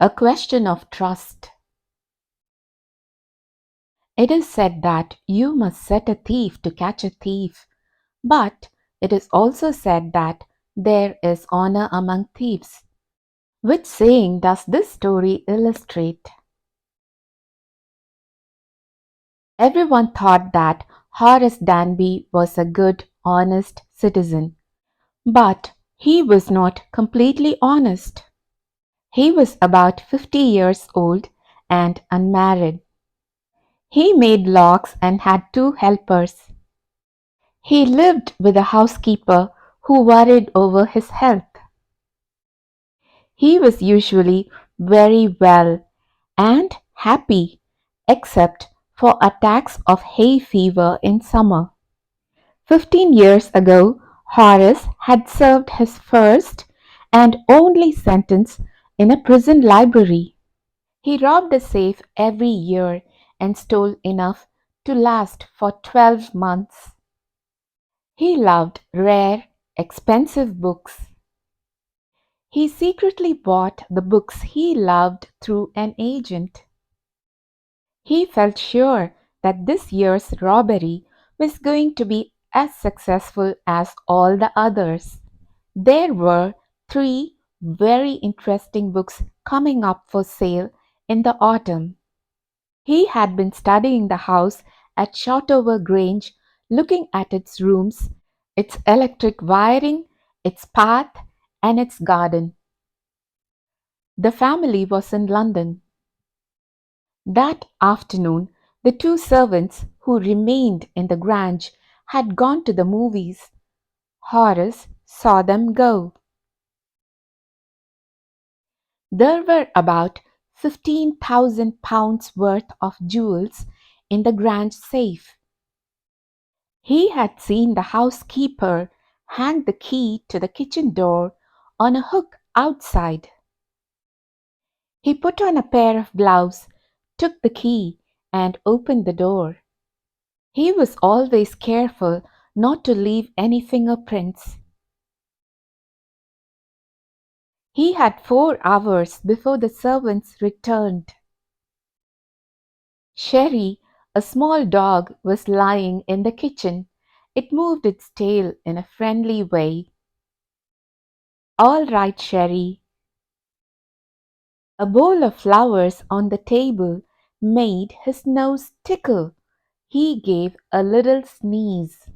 A question of trust. It is said that you must set a thief to catch a thief, but it is also said that there is honor among thieves. Which saying does this story illustrate? Everyone thought that Horace Danby was a good, honest citizen, but he was not completely honest. He was about 50 years old and unmarried. He made locks and had two helpers. He lived with a housekeeper who worried over his health. He was usually very well and happy, except for attacks of hay fever in summer. 15 years ago, Horace had served his first and only sentence in a prison library. He robbed a safe every year and stole enough to last for 12 months. He loved rare, expensive books. He secretly bought the books he loved through an agent. He felt sure that this year's robbery was going to be as successful as all the others. There were three very interesting books coming up for sale in the autumn. He had been studying the house at Shotover Grange, looking at its rooms, its electric wiring, its path, and its garden. The family was in London. That afternoon, the two servants who remained in the Grange had gone to the movies. Horace saw them go. There were about £15,000 worth of jewels in the Grange safe. He had seen the housekeeper hang the key to the kitchen door on a hook outside. He put on a pair of gloves, took the key, and opened the door. He was always careful not to leave any fingerprints. He had 4 hours before the servants returned. Sherry, a small dog, was lying in the kitchen. It moved its tail in a friendly way. "All right, Sherry." A bowl of flowers on the table made his nose tickle. He gave a little sneeze.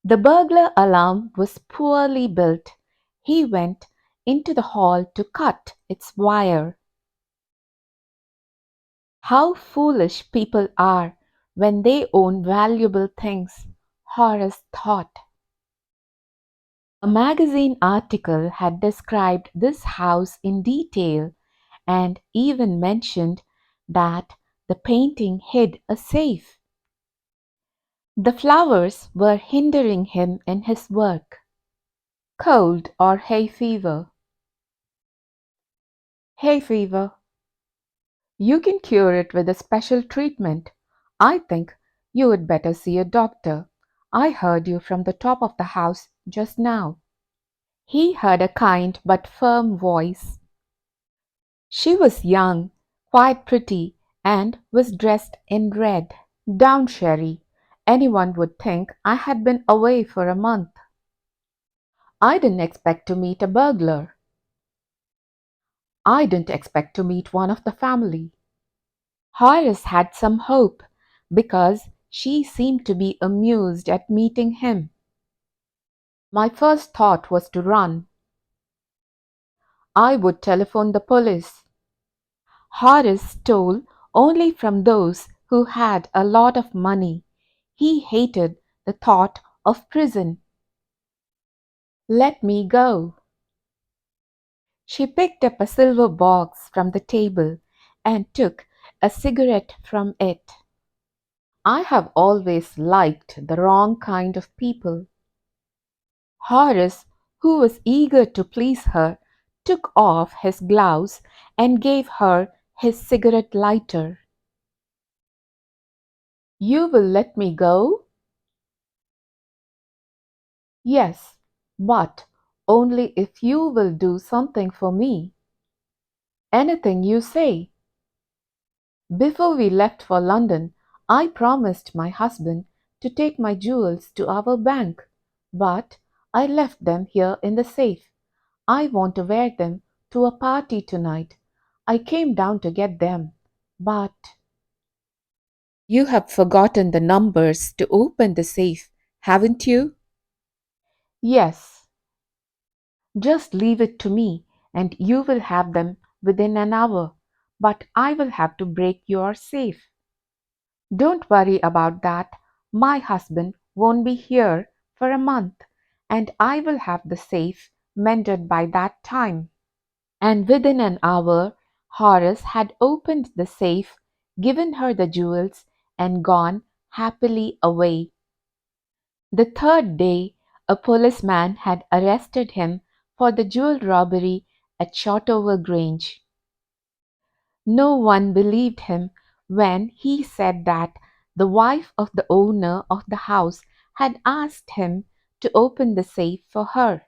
The burglar alarm was poorly built. He went into the hall to cut its wire. How foolish people are when they own valuable things, Horace thought. A magazine article had described this house in detail and even mentioned that the painting hid a safe. The flowers were hindering him in his work. Cold or hay fever? Hay fever. You can cure it with a special treatment. I think you would better see a doctor. I heard you from the top of the house just now. He heard a kind but firm voice. She was young, quite pretty, and was dressed in red. "Down, Sherry. Anyone would think I had been away for a month. I didn't expect to meet a burglar. I didn't expect to meet one of the family." Horace had some hope, because she seemed to be amused at meeting him. "My first thought was to run. I would telephone the police." Horace stole only from those who had a lot of money. He hated the thought of prison. "Let me go." She picked up a silver box from the table and took a cigarette from it. "I have always liked the wrong kind of people." Horace, who was eager to please her, took off his gloves and gave her his cigarette lighter. "You will let me go?" "Yes, but only if you will do something for me." Anything you say. Before we left for London, I promised my husband to take my jewels to our bank, but I left them here in the safe. I want to wear them to a party tonight. I came down to get them, but you have forgotten the numbers to open the safe, haven't you? Yes, just leave it to me and you will have them within an hour. But I will have to break your safe. Don't worry about that. My husband won't be here for a month, and I will have the safe mended by that time. And within an hour, Horace had opened the safe, given her the jewels, and gone happily away. The third day, a policeman had arrested him for the jewel robbery at Shotover Grange. No one believed him when he said that the wife of the owner of the house had asked him to open the safe for her.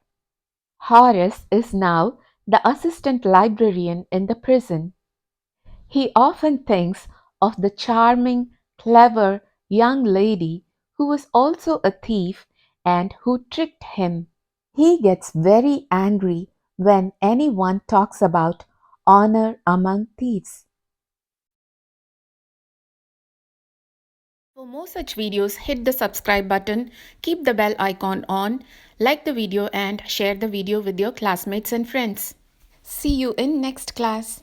Horace is now the assistant librarian in the prison. He often thinks of the charming, clever young lady who was also a thief and who tricked him. He gets very angry when anyone talks about honor among thieves. For more such videos, hit the subscribe button, keep the bell icon on, like the video and share the video with your classmates and friends. See you in next class.